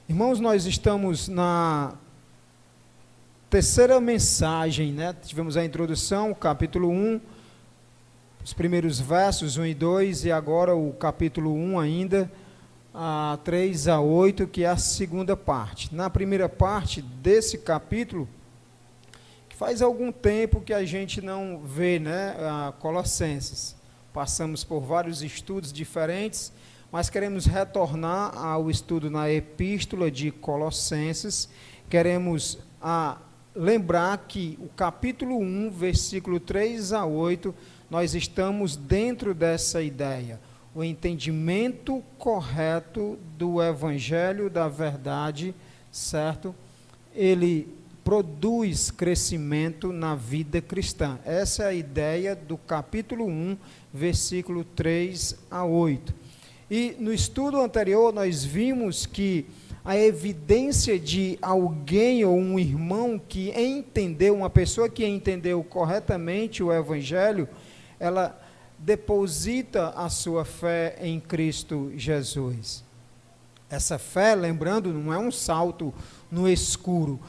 Irmãos, nós estamos na terceira mensagem, né? Tivemos a introdução, o capítulo 1, os primeiros versos 1 e 2, e agora o capítulo 1 ainda, 3 a 8, que é a segunda parte. Na primeira parte desse capítulo, que faz algum tempo que a gente não vê, né? Colossenses. Passamos por vários estudos diferentes, mas queremos retornar ao estudo na epístola de Colossenses. Queremos lembrar que o capítulo 1, versículo 3 a 8, nós estamos dentro dessa ideia. O entendimento correto do evangelho da verdade, certo? Ele produz crescimento na vida cristã. Essa é a ideia do capítulo 1, versículo 3 a 8. E no estudo anterior nós vimos que a evidência de alguém ou um irmão que entendeu, uma pessoa que entendeu corretamente o evangelho, ela deposita a sua fé em Cristo Jesus. Essa fé, lembrando, não é um salto no escuro.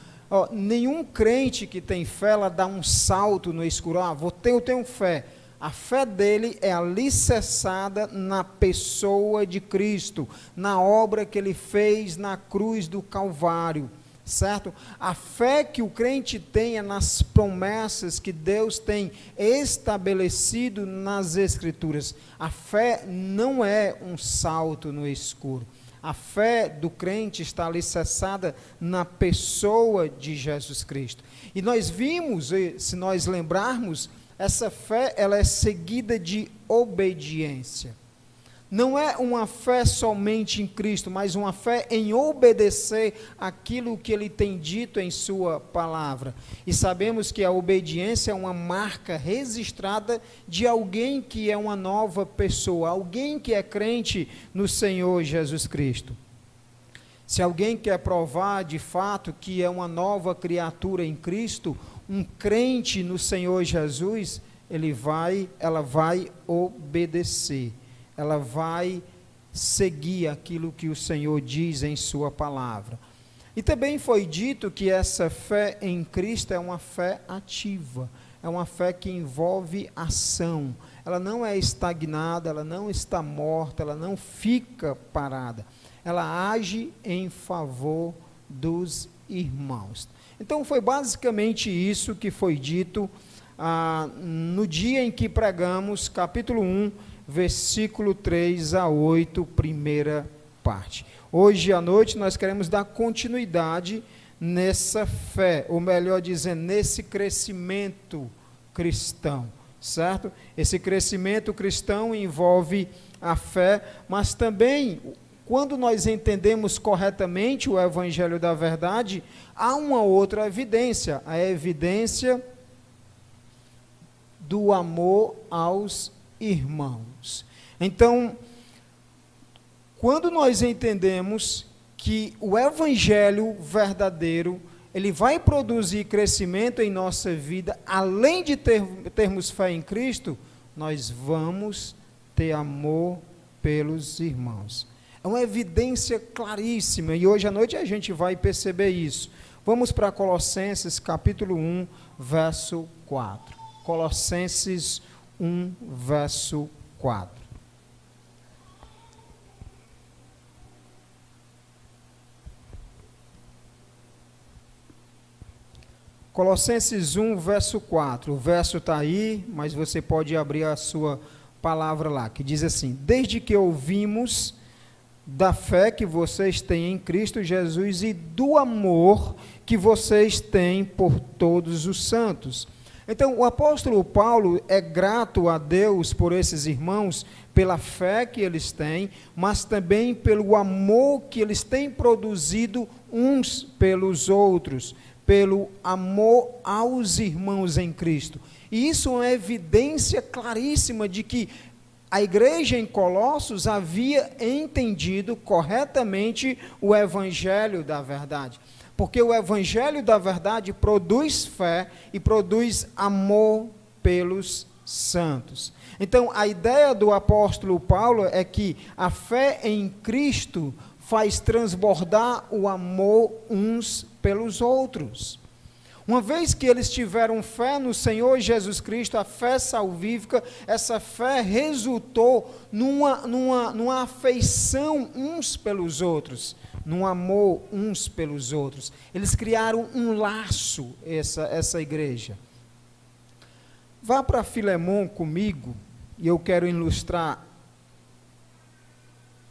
Nenhum crente que tem fé, ela dá um salto no escuro. Eu tenho fé. A fé dele é alicerçada na pessoa de Cristo, na obra que ele fez na cruz do Calvário, certo? A fé que o crente tem é nas promessas que Deus tem estabelecido nas Escrituras. A fé não é um salto no escuro. A fé do crente está alicerçada na pessoa de Jesus Cristo. E nós vimos, se nós lembrarmos, essa fé, ela é seguida de obediência. Não é uma fé somente em Cristo, mas uma fé em obedecer aquilo que Ele tem dito em sua palavra. E sabemos que a obediência é uma marca registrada de alguém que é uma nova pessoa, alguém que é crente no Senhor Jesus Cristo. Se alguém quer provar de fato que é uma nova criatura em Cristo, um crente no Senhor Jesus, ela vai obedecer, ela vai seguir aquilo que o Senhor diz em sua palavra. E também foi dito que essa fé em Cristo é uma fé ativa, é uma fé que envolve ação, ela não é estagnada, ela não está morta, ela não fica parada, ela age em favor dos irmãos. Então foi basicamente isso que foi dito no dia em que pregamos, capítulo 1, versículo 3 a 8, primeira parte. Hoje à noite nós queremos dar continuidade nessa fé, ou melhor dizendo, nesse crescimento cristão, certo? Esse crescimento cristão envolve a fé, mas também, quando nós entendemos corretamente o evangelho da verdade, há uma outra evidência, a evidência do amor aos irmãos. Então, quando nós entendemos que o evangelho verdadeiro, ele vai produzir crescimento em nossa vida, além de termos fé em Cristo, nós vamos ter amor pelos irmãos. É uma evidência claríssima, e hoje à noite a gente vai perceber isso. Vamos para Colossenses capítulo 1, verso 4. Colossenses 1, verso 4. Colossenses 1, verso 4. O verso está aí, mas você pode abrir a sua palavra lá, que diz assim: desde que ouvimos da fé que vocês têm em Cristo Jesus e do amor que vocês têm por todos os santos. Então, o apóstolo Paulo é grato a Deus por esses irmãos, pela fé que eles têm, mas também pelo amor que eles têm produzido uns pelos outros, pelo amor aos irmãos em Cristo. E isso é uma evidência claríssima de que a igreja em Colossos havia entendido corretamente o evangelho da verdade. Porque o evangelho da verdade produz fé e produz amor pelos santos. Então, a ideia do apóstolo Paulo é que a fé em Cristo faz transbordar o amor uns pelos outros. Uma vez que eles tiveram fé no Senhor Jesus Cristo, a fé salvífica, essa fé resultou numa afeição uns pelos outros, num amor uns pelos outros. Eles criaram um laço, essa igreja. Vá para Filemon comigo, e eu quero ilustrar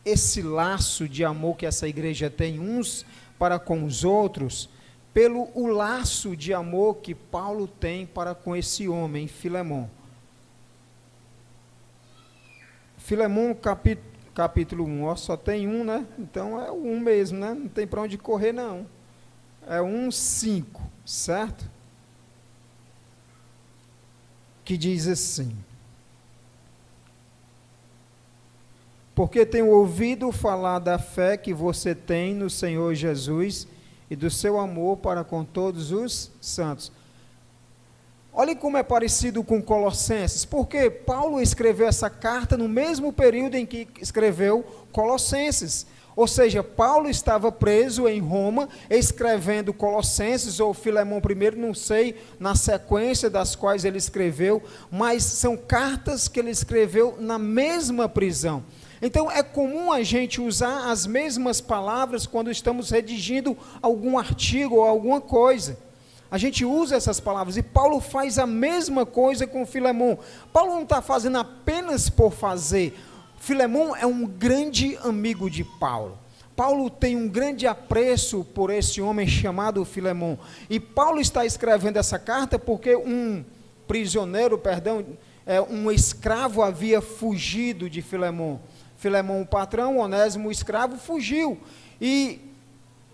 esse laço de amor que essa igreja tem uns para com os outros, pelo o laço de amor que Paulo tem para com esse homem, Filemon. Filemon, capítulo 1, ó, só tem um, né? Então é o 1 mesmo, né? Não tem para onde correr, não. É 1:5, certo? Que diz assim: porque tenho ouvido falar da fé que você tem no Senhor Jesus e do seu amor para com todos os santos. Olhem como é parecido com Colossenses, porque Paulo escreveu essa carta no mesmo período em que escreveu Colossenses. Ou seja, Paulo estava preso em Roma, escrevendo Colossenses ou Filemon primeiro, não sei, na sequência das quais ele escreveu, mas são cartas que ele escreveu na mesma prisão. Então, é comum a gente usar as mesmas palavras quando estamos redigindo algum artigo ou alguma coisa. A gente usa essas palavras, e Paulo faz a mesma coisa com Filemon. Paulo não está fazendo apenas por fazer. Filemon é um grande amigo de Paulo. Paulo tem um grande apreço por esse homem chamado Filemon. E Paulo está escrevendo essa carta porque um escravo havia fugido de Filemon. Filemon, o patrão, Onésimo, o escravo, fugiu. E,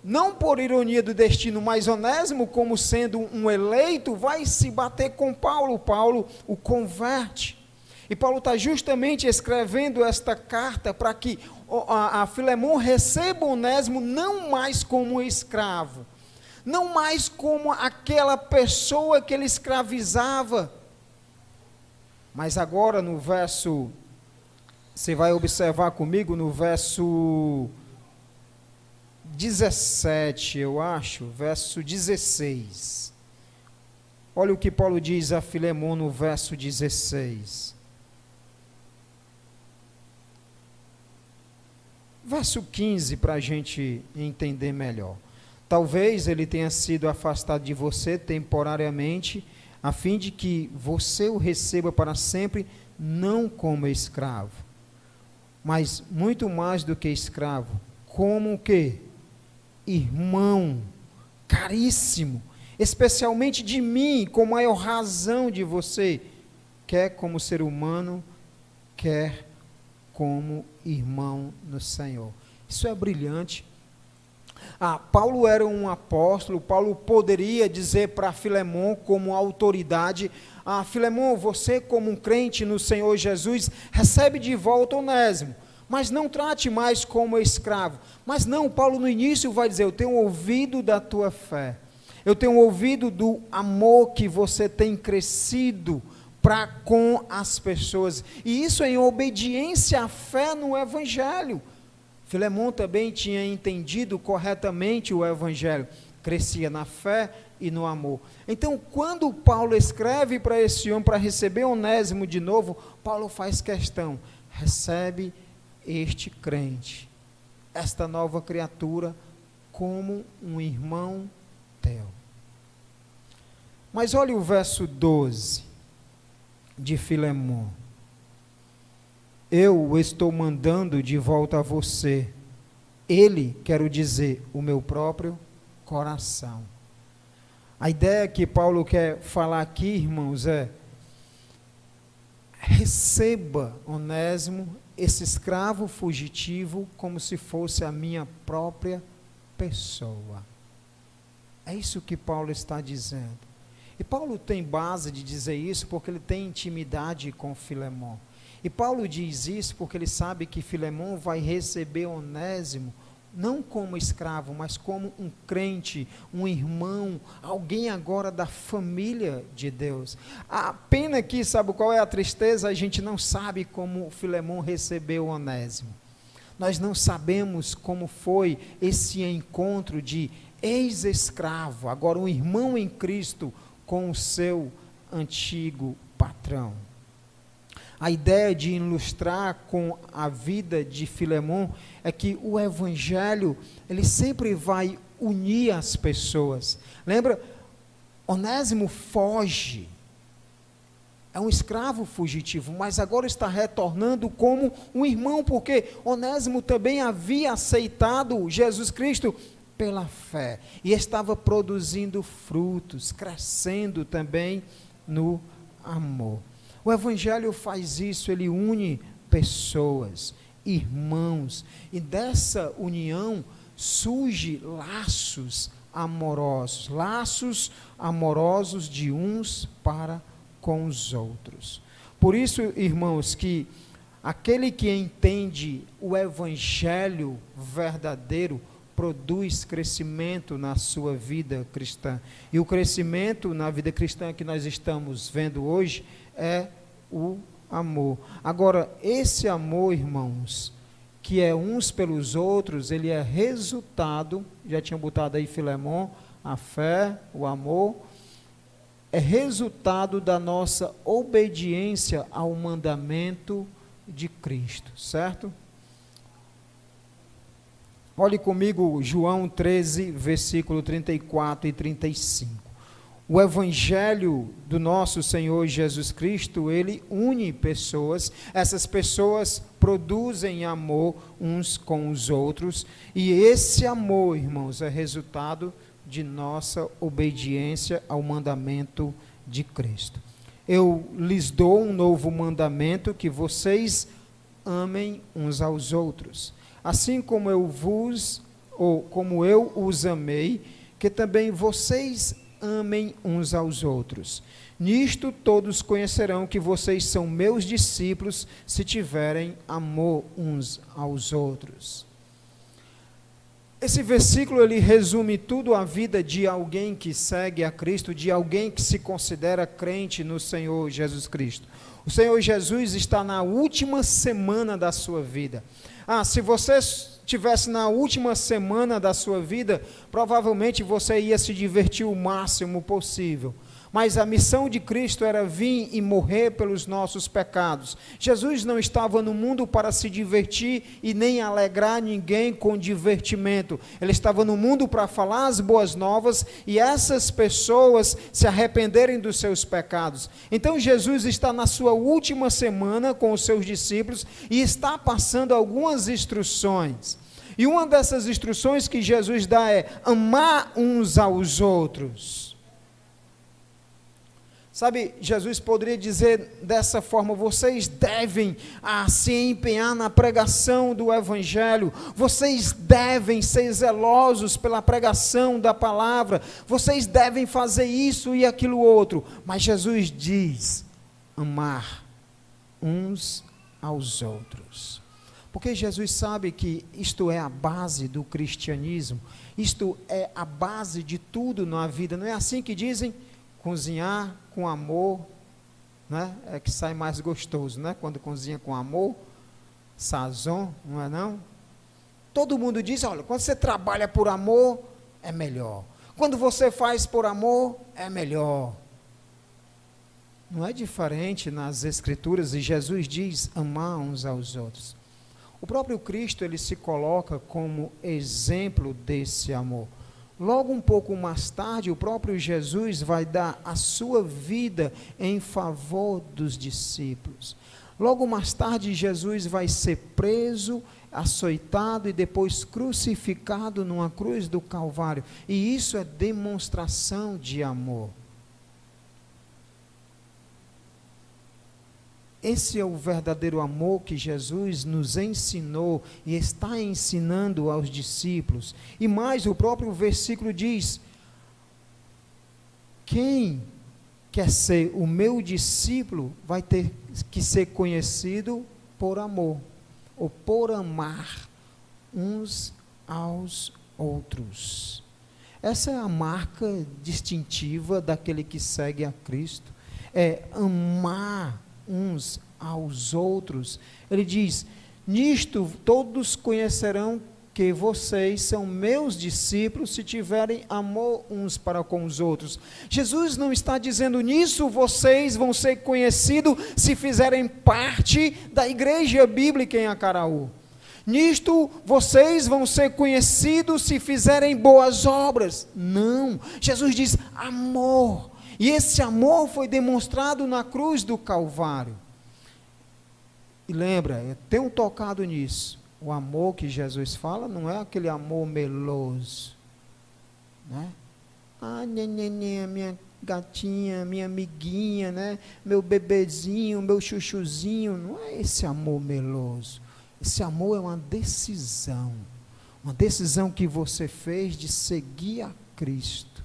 não por ironia do destino, mas Onésimo, como sendo um eleito, vai se bater com Paulo. Paulo o converte. E Paulo está justamente escrevendo esta carta para que a Filemon receba Onésimo não mais como escravo, não mais como aquela pessoa que ele escravizava, mas agora no verso... Você vai observar comigo no verso 17, eu acho, verso 16. Olha o que Paulo diz a Filemon no verso 16. Verso 15, para a gente entender melhor. Talvez ele tenha sido afastado de você temporariamente, a fim de que você o receba para sempre, não como escravo, mas muito mais do que escravo, como o quê? Irmão, caríssimo, especialmente de mim, com maior razão de você, quer como ser humano, quer como irmão no Senhor. Isso é brilhante. Paulo era um apóstolo. Paulo poderia dizer para Filemon como autoridade: Filemon, você como um crente no Senhor Jesus, recebe de volta Onésimo, mas não trate mais como escravo. Mas não, Paulo no início vai dizer: eu tenho ouvido da tua fé, eu tenho ouvido do amor que você tem crescido para com as pessoas, e isso em obediência à fé no Evangelho. Filemon também tinha entendido corretamente o Evangelho, crescia na fé e no amor. Então, quando Paulo escreve para esse homem, para receber Onésimo de novo, Paulo faz questão: recebe este crente, esta nova criatura, como um irmão teu. Mas olha o verso 12 de Filemon: eu o estou mandando de volta a você. Ele, quero dizer, o meu próprio coração. A ideia que Paulo quer falar aqui, irmãos, é: receba Onésimo, esse escravo fugitivo, como se fosse a minha própria pessoa. É isso que Paulo está dizendo. E Paulo tem base de dizer isso porque ele tem intimidade com Filemon. E Paulo diz isso porque ele sabe que Filemon vai receber Onésimo não como escravo, mas como um crente, um irmão, alguém agora da família de Deus. A pena que, sabe qual é a tristeza? A gente não sabe como Filemon recebeu Onésimo. Nós não sabemos como foi esse encontro de ex-escravo, agora um irmão em Cristo, com o seu antigo patrão. A ideia de ilustrar com a vida de Filemon é que o evangelho, ele sempre vai unir as pessoas. Lembra? Onésimo foge. É um escravo fugitivo, mas agora está retornando como um irmão, porque Onésimo também havia aceitado Jesus Cristo pela fé e estava produzindo frutos, crescendo também no amor. O evangelho faz isso, ele une pessoas, irmãos, e dessa união surge laços amorosos de uns para com os outros. Por isso, irmãos, que aquele que entende o evangelho verdadeiro produz crescimento na sua vida cristã. E o crescimento na vida cristã que nós estamos vendo hoje é o amor. Agora, esse amor, irmãos, que é uns pelos outros, ele é resultado, já tinha botado aí Filemon, a fé, o amor, é resultado da nossa obediência ao mandamento de Cristo, certo? Olhe comigo João 13, versículo 34 e 35. O evangelho do nosso Senhor Jesus Cristo, ele une pessoas, essas pessoas produzem amor uns com os outros, e esse amor, irmãos, é resultado de nossa obediência ao mandamento de Cristo. Eu lhes dou um novo mandamento, que vocês amem uns aos outros, assim como eu os amei, que também vocês amem uns aos outros. Nisto todos conhecerão que vocês são meus discípulos, se tiverem amor uns aos outros. Esse versículo, ele resume tudo a vida de alguém que segue a Cristo, de alguém que se considera crente no Senhor Jesus Cristo. O Senhor Jesus está na última semana da sua vida. Se você estivesse na última semana da sua vida, provavelmente você ia se divertir o máximo possível. Mas a missão de Cristo era vir e morrer pelos nossos pecados. Jesus não estava no mundo para se divertir e nem alegrar ninguém com divertimento. Ele estava no mundo para falar as boas novas e essas pessoas se arrependerem dos seus pecados. Então Jesus está na sua última semana com os seus discípulos e está passando algumas instruções. E uma dessas instruções que Jesus dá é amar uns aos outros. Sabe, Jesus poderia dizer dessa forma: vocês devem se empenhar na pregação do Evangelho, vocês devem ser zelosos pela pregação da palavra, vocês devem fazer isso e aquilo outro. Mas Jesus diz: amar uns aos outros. Porque Jesus sabe que isto é a base do cristianismo, isto é a base de tudo na vida. Não é assim que dizem? Cozinhar com amor, né? É que sai mais gostoso, né? Quando cozinha com amor, sazon, não é não? Todo mundo diz: olha, quando você trabalha por amor, é melhor. Quando você faz por amor, é melhor. Não é diferente nas Escrituras, e Jesus diz: amar uns aos outros. O próprio Cristo, ele se coloca como exemplo desse amor. Logo um pouco mais tarde, o próprio Jesus vai dar a sua vida em favor dos discípulos. Logo mais tarde, Jesus vai ser preso, açoitado e depois crucificado numa cruz do Calvário. E isso é demonstração de amor. Esse é o verdadeiro amor que Jesus nos ensinou e está ensinando aos discípulos. E mais, o próprio versículo diz: quem quer ser o meu discípulo vai ter que ser conhecido por amor, ou por amar uns aos outros. Essa é a marca distintiva daquele que segue a Cristo, é amar uns aos outros. Ele diz: Nisto todos conhecerão que vocês são meus discípulos se tiverem amor uns para com os outros. Jesus não está dizendo nisso vocês vão ser conhecidos se fizerem parte da igreja bíblica em Acaraú. Nisto vocês vão ser conhecidos se fizerem boas obras. Não, Jesus diz amor. E esse amor foi demonstrado na cruz do Calvário. E lembra, eu tenho tocado nisso. O amor que Jesus fala não é aquele amor meloso, né? Ah, neném, minha gatinha, minha amiguinha, né? Meu bebezinho, meu chuchuzinho. Não é esse amor meloso. Esse amor é uma decisão que você fez de seguir a Cristo,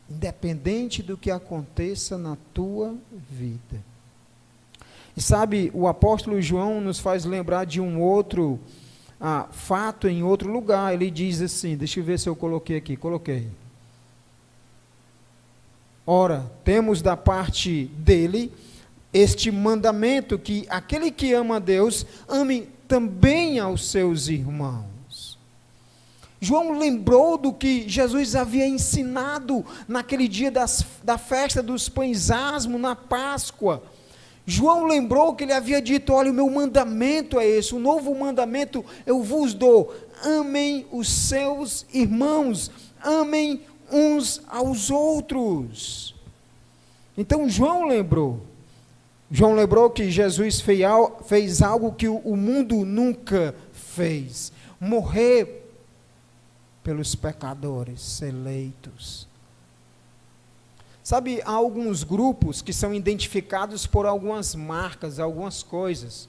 independente do que aconteça na tua vida. E sabe, o apóstolo João nos faz lembrar de um outro fato em outro lugar. Ele diz assim, deixa eu ver se eu coloquei aqui, coloquei. Ora, temos da parte dele este mandamento que aquele que ama a Deus, ame também aos seus irmãos. João lembrou do que Jesus havia ensinado naquele dia da festa dos pães asmos, na Páscoa. João lembrou que ele havia dito, olha, o meu mandamento é esse, o novo mandamento eu vos dou, amem os seus irmãos, amem uns aos outros. Então João lembrou que Jesus fez algo que o mundo nunca fez, morrer pelos pecadores eleitos. Sabe, há alguns grupos que são identificados por algumas marcas, algumas coisas.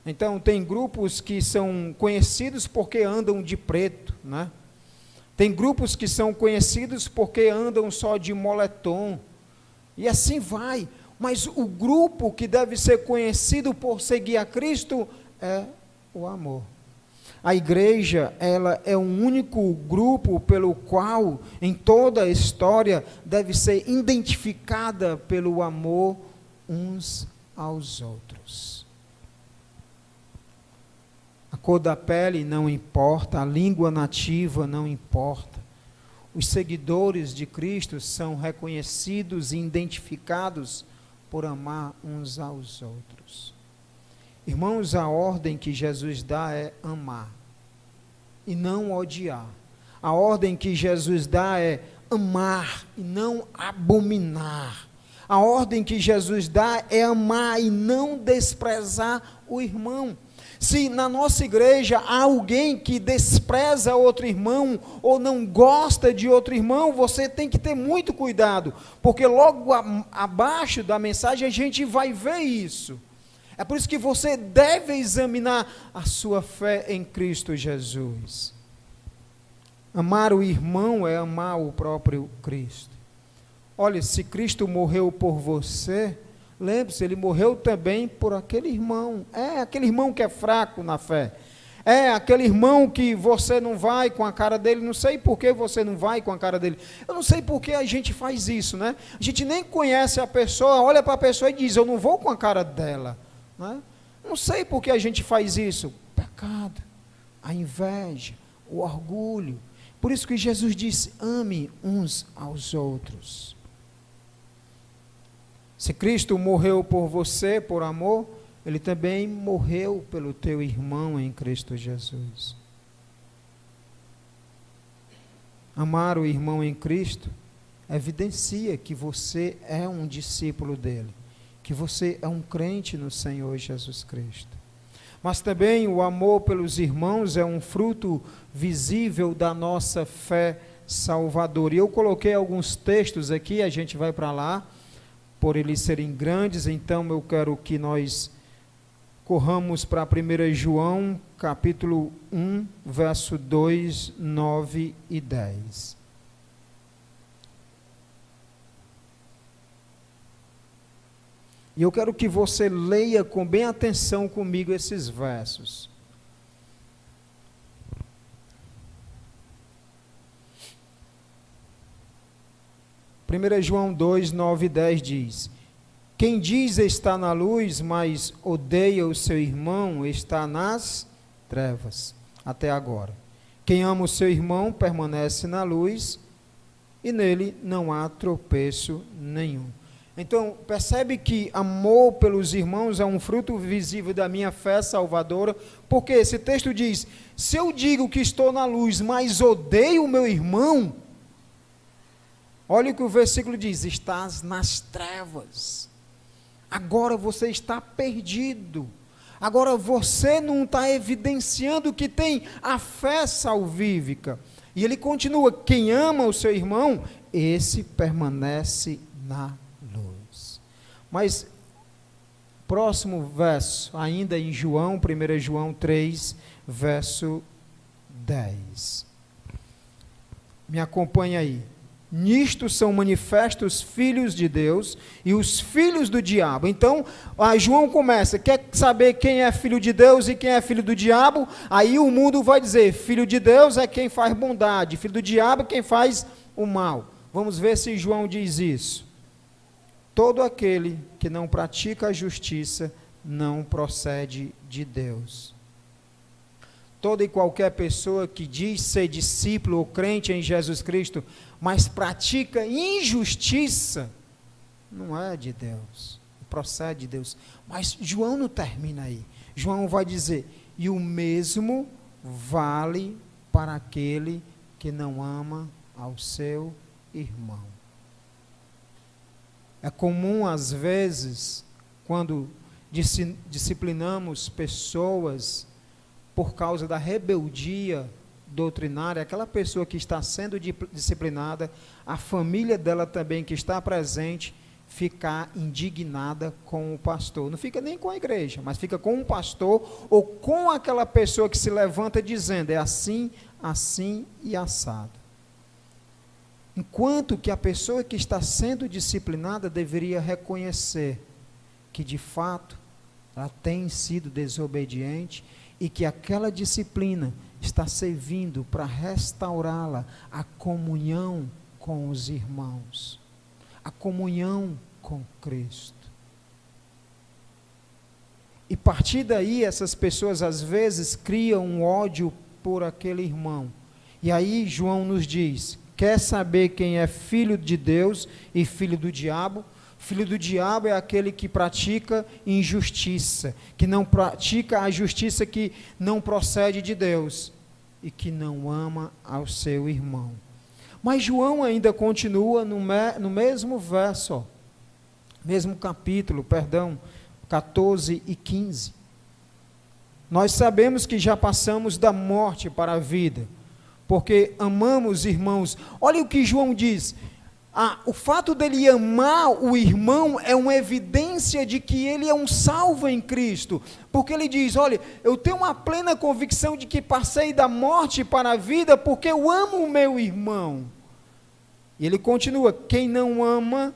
Então, tem grupos que são conhecidos porque andam de preto, né? Tem grupos que são conhecidos porque andam só de moletom. E assim vai. Mas o grupo que deve ser conhecido por seguir a Cristo é o amor. A igreja, ela é um único grupo pelo qual, em toda a história, deve ser identificada pelo amor uns aos outros. A cor da pele não importa, a língua nativa não importa. Os seguidores de Cristo são reconhecidos e identificados por amar uns aos outros. Irmãos, a ordem que Jesus dá é amar e não odiar. A ordem que Jesus dá é amar e não abominar. A ordem que Jesus dá é amar e não desprezar o irmão. Se na nossa igreja há alguém que despreza outro irmão ou não gosta de outro irmão, você tem que ter muito cuidado, porque logo abaixo da mensagem a gente vai ver isso. É por isso que você deve examinar a sua fé em Cristo Jesus. Amar o irmão é amar o próprio Cristo. Olha, se Cristo morreu por você, lembre-se, ele morreu também por aquele irmão. É aquele irmão que é fraco na fé. É aquele irmão que você não vai com a cara dele. Não sei por que você não vai com a cara dele. Eu não sei por que a gente faz isso, né? A gente nem conhece a pessoa, olha para a pessoa e diz, eu não vou com a cara dela. Né? Não sei por que a gente faz isso. Pecado, a inveja, o orgulho. Por isso que Jesus disse, ame uns aos outros. Se Cristo morreu por você, por amor, Ele também morreu pelo teu irmão em Cristo Jesus. Amar o irmão em Cristo evidencia que você é um discípulo dele, que você é um crente no Senhor Jesus Cristo. Mas também o amor pelos irmãos é um fruto visível da nossa fé salvadora. E eu coloquei alguns textos aqui, a gente vai para lá, por eles serem grandes, então eu quero que nós corramos para 1 João, capítulo 1, verso 2, 9 e 10. E eu quero que você leia com bem atenção comigo esses versos. Primeira João 2, 9 e 10 diz, Quem diz está na luz, mas odeia o seu irmão, está nas trevas, até agora. Quem ama o seu irmão permanece na luz, e nele não há tropeço nenhum. Então, percebe que amor pelos irmãos é um fruto visível da minha fé salvadora, porque esse texto diz, se eu digo que estou na luz, mas odeio o meu irmão, olha o que o versículo diz, estás nas trevas, agora você está perdido, agora você não está evidenciando que tem a fé salvífica, e ele continua, quem ama o seu irmão, esse permanece na luz. Mas, próximo verso, ainda em João, 1 João 3, verso 10. Me acompanha aí. Nisto são manifestos filhos de Deus e os filhos do diabo. Então, João começa, quer saber quem é filho de Deus e quem é filho do diabo? Aí o mundo vai dizer, filho de Deus é quem faz bondade, filho do diabo é quem faz o mal. Vamos ver se João diz isso. Todo aquele que não pratica a justiça não procede de Deus. Toda e qualquer pessoa que diz ser discípulo ou crente em Jesus Cristo, mas pratica injustiça, não é de Deus, procede de Deus. Mas João não termina aí. João vai dizer, e o mesmo vale para aquele que não ama ao seu irmão. É comum, às vezes, quando disciplinamos pessoas por causa da rebeldia doutrinária, aquela pessoa que está sendo disciplinada, a família dela também que está presente, ficar indignada com o pastor. Não fica nem com a igreja, mas fica com o pastor ou com aquela pessoa que se levanta dizendo, é assim, assim e assado. Enquanto que a pessoa que está sendo disciplinada deveria reconhecer que, de fato, ela tem sido desobediente e que aquela disciplina está servindo para restaurá-la a comunhão com os irmãos, a comunhão com Cristo. E a partir daí, essas pessoas às vezes criam um ódio por aquele irmão. E aí João nos diz, quer saber quem é filho de Deus e filho do diabo? Filho do diabo é aquele que pratica injustiça, que não pratica a justiça que não procede de Deus e que não ama ao seu irmão. Mas João ainda continua no mesmo verso, mesmo capítulo, 14 e 15. Nós sabemos que já passamos da morte para a vida, porque amamos irmãos. Olha o que João diz. O fato dele amar o irmão é uma evidência de que ele é um salvo em Cristo, porque ele diz, olha, eu tenho uma plena convicção de que passei da morte para a vida, porque eu amo o meu irmão. E ele continua, quem não ama,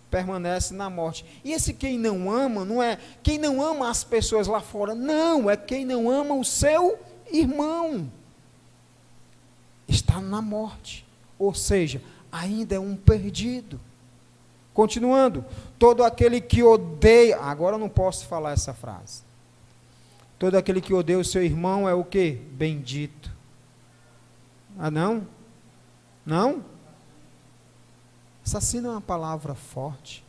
permanece na morte. E esse quem não ama, não é quem não ama as pessoas lá fora, não, é quem não ama o seu irmão, está na morte, ou seja, ainda é um perdido. Continuando, todo aquele que odeia, agora eu não posso falar essa frase, todo aquele que odeia o seu irmão é o quê? Bendito. Não? Não? Assassino é uma palavra forte.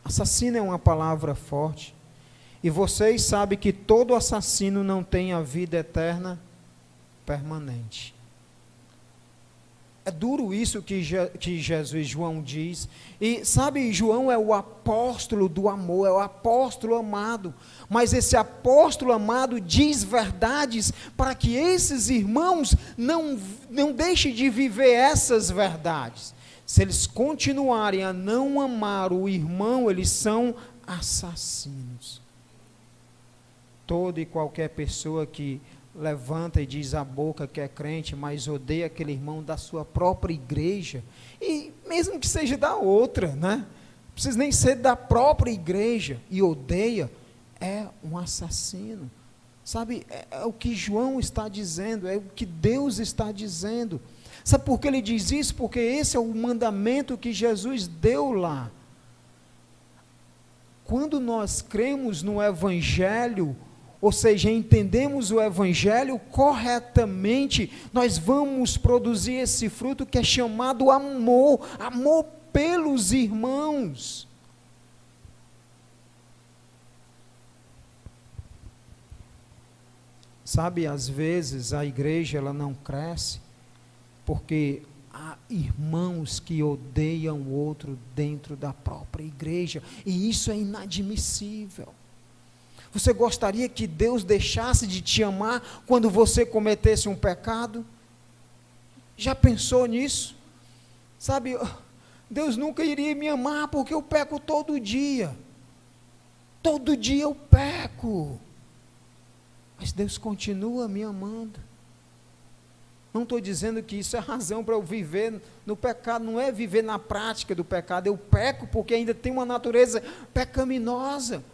Assassino é uma palavra forte. E vocês sabem que todo assassino não tem a vida eterna permanente. É duro isso que Jesus, João diz. E sabe, João é o apóstolo do amor, é o apóstolo amado. Mas esse apóstolo amado diz verdades para que esses irmãos não deixem de viver essas verdades. Se eles continuarem a não amar o irmão, eles são assassinos. Toda e qualquer pessoa que levanta e diz a boca que é crente, mas odeia aquele irmão da sua própria igreja, e mesmo que seja da outra, né? Não precisa nem ser da própria igreja, e odeia, é um assassino. Sabe, é o que João está dizendo, é o que Deus está dizendo. Sabe por que ele diz isso? Porque esse é o mandamento que Jesus deu lá. Quando nós cremos no Evangelho, ou seja, entendemos o Evangelho corretamente, nós vamos produzir esse fruto que é chamado amor, amor pelos irmãos. Sabe, às vezes a igreja ela não cresce porque há irmãos que odeiam o outro dentro da própria igreja, e isso é inadmissível. Você gostaria que Deus deixasse de te amar quando você cometesse um pecado? Já pensou nisso? Sabe, Deus nunca iria me amar porque eu peco todo dia. Todo dia eu peco. Mas Deus continua me amando. Não estou dizendo que isso é razão para eu viver no pecado, não é viver na prática do pecado. Eu peco porque ainda tenho uma natureza pecaminosa.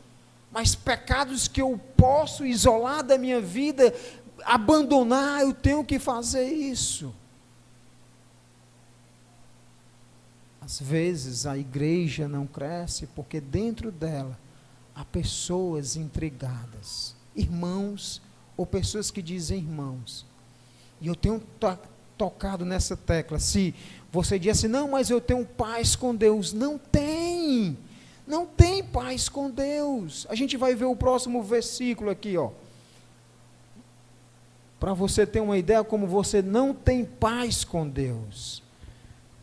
Mas pecados que eu posso isolar da minha vida, abandonar, eu tenho que fazer isso. Às vezes a igreja não cresce porque dentro dela há pessoas intrigadas, irmãos ou pessoas que dizem irmãos. E eu tenho tocado nessa tecla. Se você diz assim, não, mas eu tenho paz com Deus. Não tem paz com Deus. A gente vai ver o próximo versículo aqui, ó. Para você ter uma ideia como você não tem paz com Deus.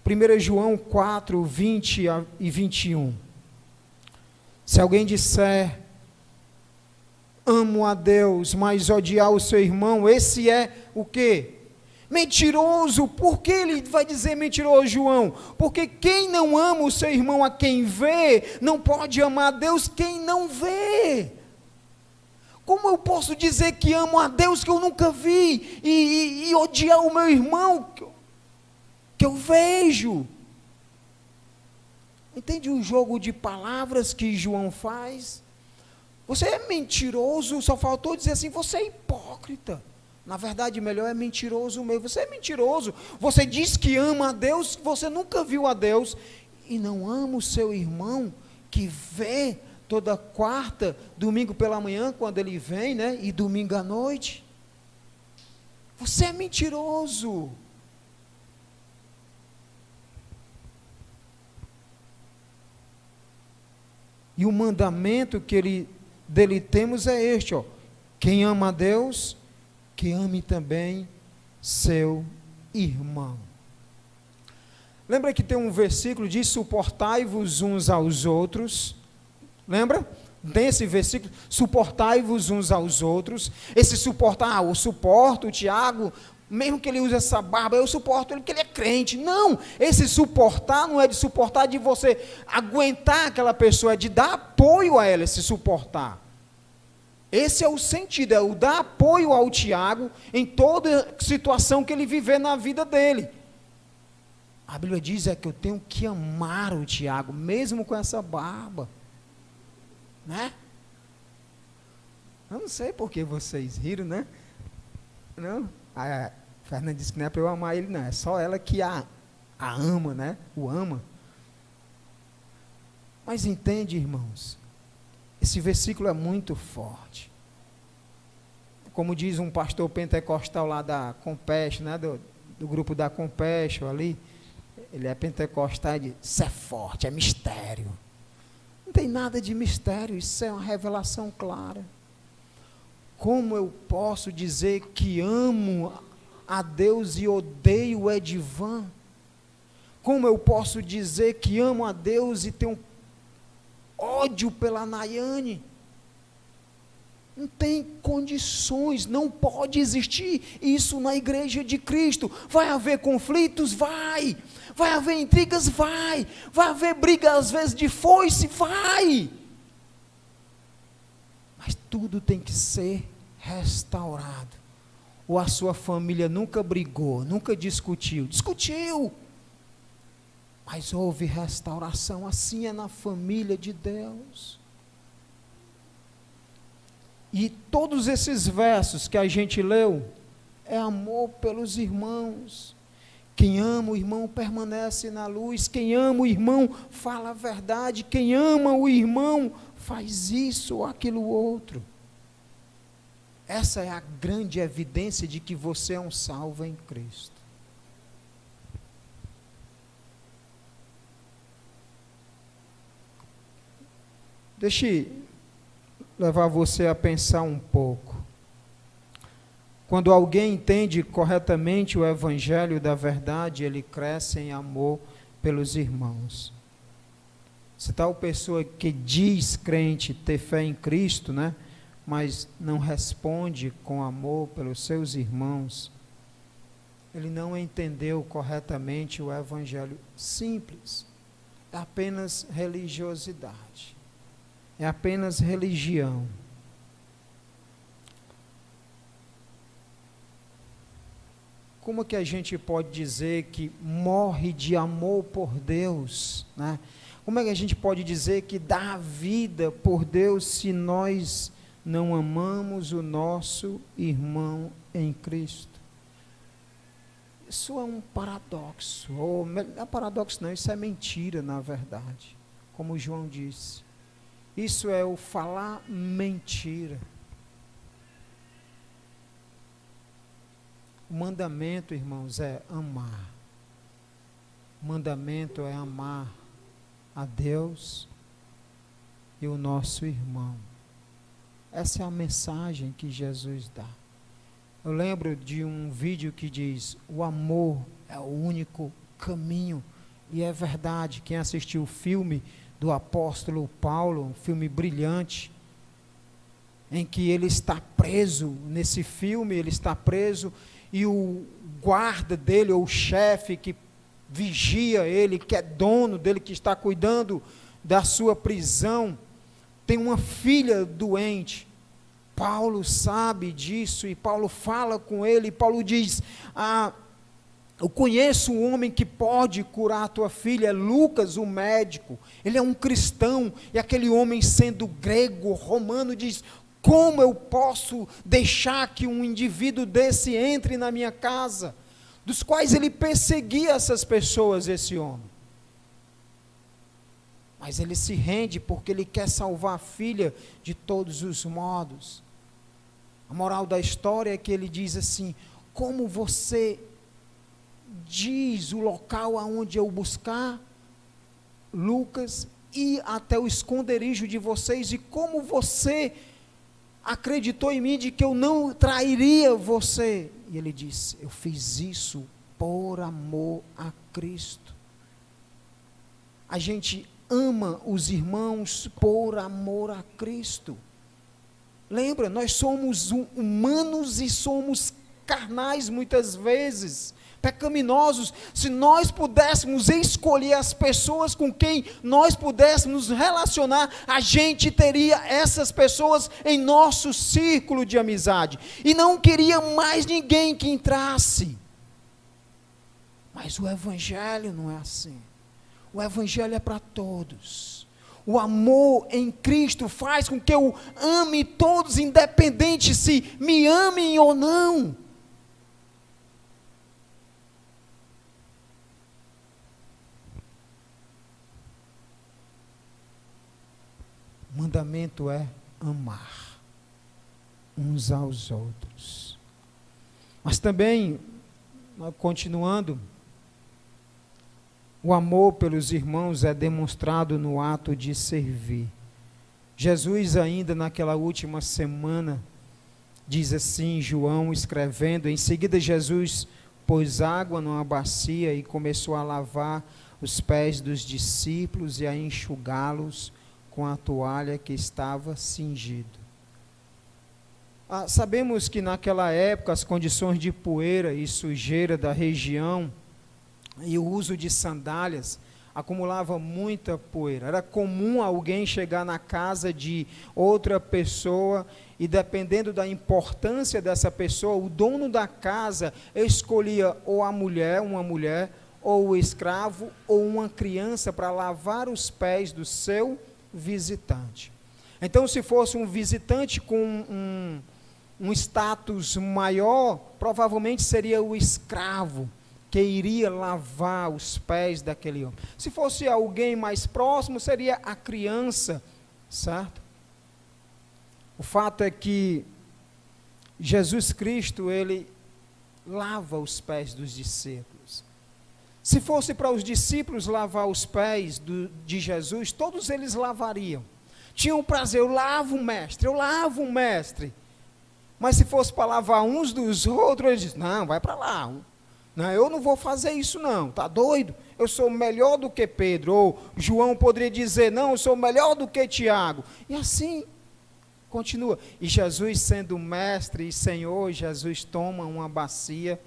1 João 4, 20 e 21. Se alguém disser, amo a Deus, mas odiar o seu irmão, esse é o quê? Mentiroso. Por que ele vai dizer mentiroso, João? Porque quem não ama o seu irmão a quem vê, não pode amar a Deus quem não vê. Como eu posso dizer que amo a Deus que eu nunca vi, e odiar o meu irmão que eu vejo? Entende o jogo de palavras que João faz? Você é mentiroso, só faltou dizer assim, você é hipócrita. Na verdade, melhor é mentiroso mesmo. Você é mentiroso. Você diz que ama a Deus, você nunca viu a Deus, e não ama o seu irmão, que vê toda quarta, domingo pela manhã, quando ele vem, né, e domingo à noite. Você é mentiroso. E o mandamento que dele temos é este, ó. Quem ama a Deus, que ame também seu irmão. Lembra que tem um versículo, diz, suportai-vos uns aos outros. Lembra? Tem esse versículo, suportai-vos uns aos outros. Esse suportar, eu suporto o Tiago, mesmo que ele use essa barba, eu suporto ele porque ele é crente. Não, esse suportar não é de suportar de você aguentar aquela pessoa, é de dar apoio a ela, esse suportar. Esse é o sentido, é o dar apoio ao Tiago em toda situação que ele viver na vida dele. A Bíblia diz que eu tenho que amar o Tiago, mesmo com essa barba. Né? Eu não sei por que vocês riram, né? Não? A Fernanda disse que não é para eu amar ele, não. É só ela que a ama, né? O ama. Mas entende, irmãos? Esse versículo é muito forte. Como diz um pastor pentecostal lá da Compassion, né, do grupo da Compassion ali, ele é pentecostal e diz, isso é forte, é mistério. Não tem nada de mistério, isso é uma revelação clara. Como eu posso dizer que amo a Deus e odeio o Edivan? Como eu posso dizer que amo a Deus e tenho ódio pela Nayane? Não tem condições, não pode existir isso na igreja de Cristo. Vai haver conflitos? Vai haver intrigas? Vai haver briga às vezes de foice? Vai, mas tudo tem que ser restaurado. Ou a sua família nunca brigou, nunca discutiu, mas houve restauração. Assim é na família de Deus. E todos esses versos que a gente leu, é amor pelos irmãos. Quem ama o irmão permanece na luz, quem ama o irmão fala a verdade, quem ama o irmão faz isso ou aquilo outro. Essa é a grande evidência de que você é um salvo em Cristo. Deixe levar você a pensar um pouco. Quando alguém entende corretamente o evangelho da verdade, ele cresce em amor pelos irmãos. Se tal pessoa que diz crente ter fé em Cristo, né, mas não responde com amor pelos seus irmãos, ele não entendeu corretamente o evangelho. Simples. É apenas religiosidade. É apenas religião. Como que a gente pode dizer que morre de amor por Deus, né? Como é que a gente pode dizer que dá a vida por Deus se nós não amamos o nosso irmão em Cristo? Isso é um paradoxo, ou não é paradoxo não, isso é mentira na verdade, como João disse. Isso é o falar mentira. O mandamento, irmãos, é amar. O mandamento é amar a Deus e o nosso irmão. Essa é a mensagem que Jesus dá. Eu lembro de um vídeo que diz: o amor é o único caminho. E é verdade. Quem assistiu o filme do apóstolo Paulo, um filme brilhante, em que ele está preso, nesse filme ele está preso, e o guarda dele, ou o chefe que vigia ele, que é dono dele, que está cuidando da sua prisão, tem uma filha doente. Paulo sabe disso, e Paulo fala com ele, e Paulo diz: eu conheço um homem que pode curar a tua filha, é Lucas, o médico. Ele é um cristão, e aquele homem, sendo grego, romano, diz: como eu posso deixar que um indivíduo desse entre na minha casa? Dos quais ele perseguia essas pessoas, esse homem. Mas ele se rende porque ele quer salvar a filha de todos os modos. A moral da história é que ele diz assim: como você diz o local aonde eu buscar, Lucas, ir até o esconderijo de vocês, e como você acreditou em mim de que eu não trairia você? E ele disse: eu fiz isso por amor a Cristo. A gente ama os irmãos por amor a Cristo. Lembra, nós somos humanos e somos carnais muitas vezes, pecaminosos. Se nós pudéssemos escolher as pessoas com quem nós pudéssemos nos relacionar, a gente teria essas pessoas em nosso círculo de amizade, e não queria mais ninguém que entrasse. Mas o evangelho não é assim. O evangelho é para todos. O amor em Cristo faz com que eu ame todos, independente se me amem ou não. O mandamento é amar uns aos outros. Mas também, continuando, o amor pelos irmãos é demonstrado no ato de servir. Jesus, ainda naquela última semana, diz assim, João escrevendo: em seguida Jesus pôs água numa bacia e começou a lavar os pés dos discípulos e a enxugá-los com a toalha que estava cingido. Sabemos que naquela época as condições de poeira e sujeira da região e o uso de sandálias acumulava muita poeira. Era comum alguém chegar na casa de outra pessoa e, dependendo da importância dessa pessoa, o dono da casa escolhia ou a mulher, uma mulher, ou o escravo, ou uma criança para lavar os pés do seu visitante. Então, se fosse um visitante com um status maior, provavelmente seria o escravo que iria lavar os pés daquele homem. Se fosse alguém mais próximo, seria a criança, certo? O fato é que Jesus Cristo, ele lava os pés dos discípulos. Se fosse para os discípulos lavar os pés de Jesus, todos eles lavariam. Tinham prazer, eu lavo o mestre. Mas se fosse para lavar uns dos outros, eles dizem, não, vai para lá. Não, eu não vou fazer isso não, está doido? Eu sou melhor do que Pedro. Ou João poderia dizer, não, eu sou melhor do que Tiago. E assim continua. E Jesus, sendo mestre e Senhor, Jesus toma uma bacia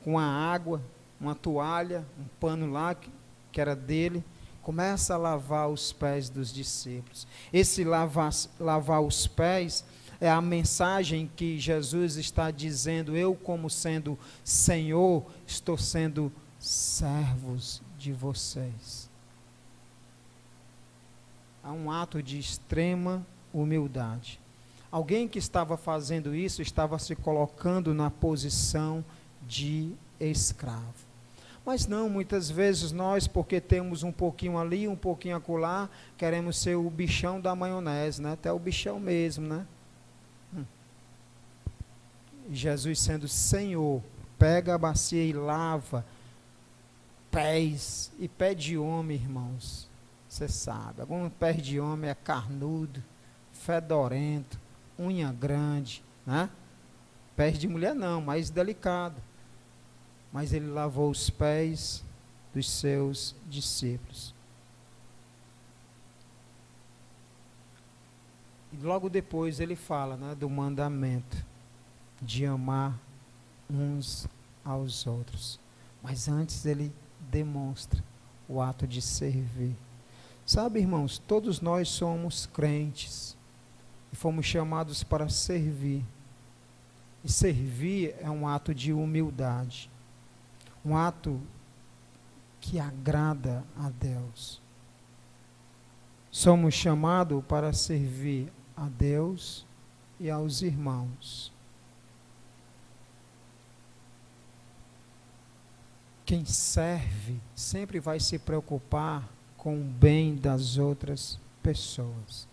com a água, uma toalha, um pano lá que era dele, começa a lavar os pés dos discípulos. Esse lavar os pés é a mensagem que Jesus está dizendo, eu como sendo Senhor, estou sendo servos de vocês. Há um ato de extrema humildade. Alguém que estava fazendo isso, estava se colocando na posição de escravo. Mas não, muitas vezes nós, porque temos um pouquinho ali, um pouquinho acolá, queremos ser o bichão da maionese, né? Até o bichão mesmo, né? Jesus sendo Senhor, pega a bacia e lava pés, e pé de homem, irmãos, você sabe, algum pé de homem é carnudo, fedorento, unha grande, né? Pés de mulher não, mais delicado. Mas ele lavou os pés dos seus discípulos. E logo depois ele fala, né, do mandamento de amar uns aos outros. Mas antes ele demonstra o ato de servir. Sabe, irmãos, todos nós somos crentes e fomos chamados para servir. E servir é um ato de humildade. Um ato que agrada a Deus. Somos chamados para servir a Deus e aos irmãos. Quem serve sempre vai se preocupar com o bem das outras pessoas.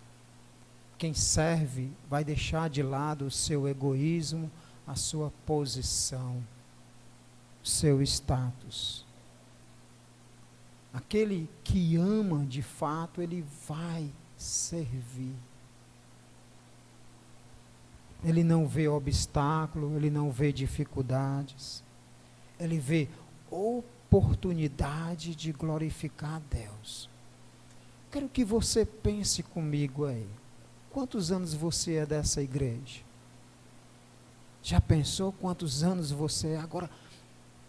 Quem serve vai deixar de lado o seu egoísmo, a sua posição, seu status. Aquele que ama de fato, ele vai servir. Ele não vê obstáculo, ele não vê dificuldades, ele vê oportunidade de glorificar a Deus. Quero que você pense comigo aí. Quantos anos você é dessa igreja? Já pensou quantos anos você é? Agora,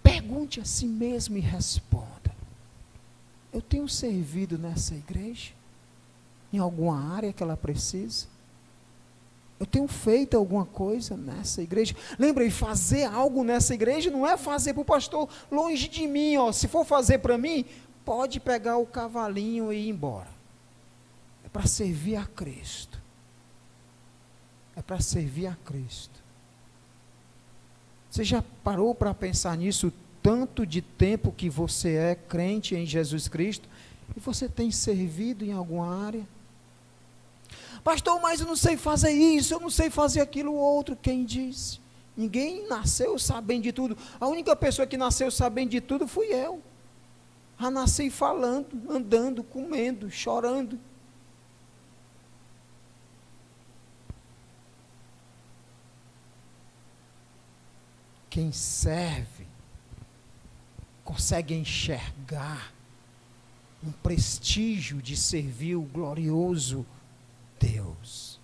pergunte a si mesmo e responda. Eu tenho servido nessa igreja? Em alguma área que ela precisa? Eu tenho feito alguma coisa nessa igreja? Lembra, e fazer algo nessa igreja não é fazer para o pastor longe de mim. Ó. Se for fazer para mim, pode pegar o cavalinho e ir embora. É para servir a Cristo. É para servir a Cristo. Você já parou para pensar nisso? Tanto de tempo que você é crente em Jesus Cristo e você tem servido em alguma área? Pastor, mas eu não sei fazer isso, eu não sei fazer aquilo outro. Quem disse? Ninguém nasceu sabendo de tudo. A única pessoa que nasceu sabendo de tudo fui eu. Já nasci falando, andando, comendo, chorando. Quem serve consegue enxergar um prestígio de servir o glorioso Deus.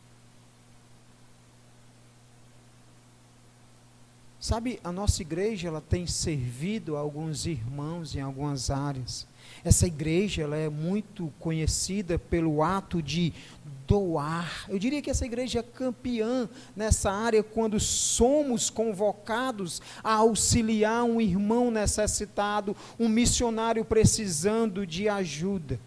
Sabe, a nossa igreja, ela tem servido a alguns irmãos em algumas áreas. Essa igreja, ela é muito conhecida pelo ato de doar. Eu diria que essa igreja é campeã nessa área quando somos convocados a auxiliar um irmão necessitado, um missionário precisando de ajuda,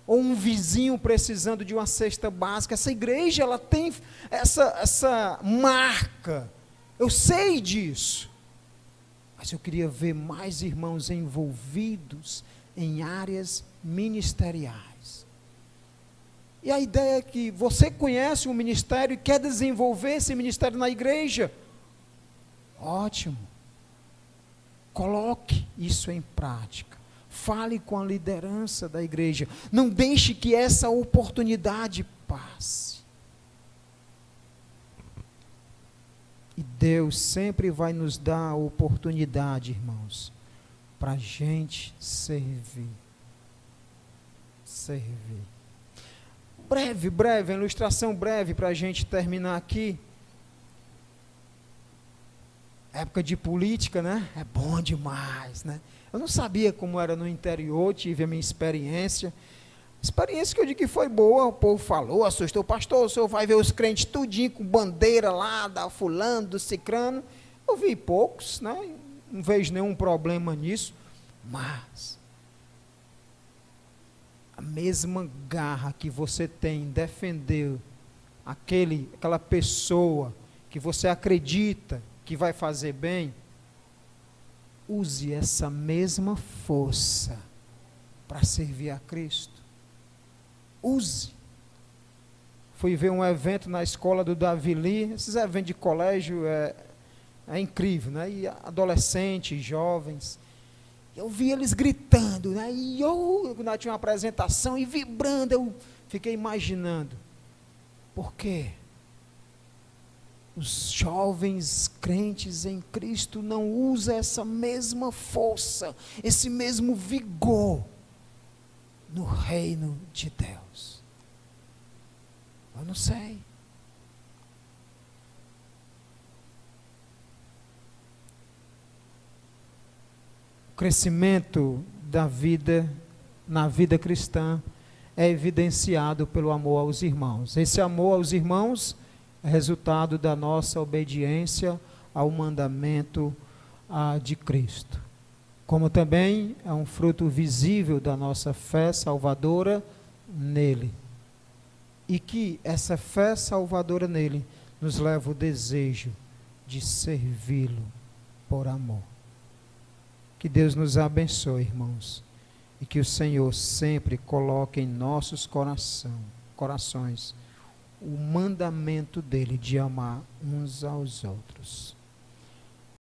ou um vizinho precisando de uma cesta básica. Essa igreja, ela tem essa marca. Eu sei disso. Mas eu queria ver mais irmãos envolvidos em áreas ministeriais. E a ideia é que você conhece um ministério e quer desenvolver esse ministério na igreja. Ótimo. Coloque isso em prática. Fale com a liderança da igreja. Não deixe que essa oportunidade passe. E Deus sempre vai nos dar a oportunidade, irmãos, para a gente servir. Servir. Breve, ilustração breve para a gente terminar aqui. Época de política, né? É bom demais, né? Eu não sabia como era no interior, tive a minha experiência. Experiência que eu digo que foi boa, o povo falou, assustou, pastor, o senhor vai ver os crentes tudinho com bandeira lá, da fulano, do cicrano. Eu vi poucos, né? Não vejo nenhum problema nisso, mas a mesma garra que você tem em defender aquela pessoa que você acredita que vai fazer bem, use essa mesma força para servir a Cristo. Use. Fui ver um evento na escola do Davi Lee, esses eventos de colégio é incrível, né? E adolescentes, jovens, eu vi eles gritando, né? E eu tinha uma apresentação e vibrando, eu fiquei imaginando, por quê? Os jovens crentes em Cristo não usam essa mesma força, esse mesmo vigor no reino de Deus. Eu não sei. O crescimento da vida, na vida cristã, é evidenciado pelo amor aos irmãos. Esse amor aos irmãos é resultado da nossa obediência ao mandamento de Cristo. Como também é um fruto visível da nossa fé salvadora nele. E que essa fé salvadora nele nos leva ao desejo de servi-lo por amor. Que Deus nos abençoe, irmãos, e que o Senhor sempre coloque em nossos corações o mandamento dele de amar uns aos outros.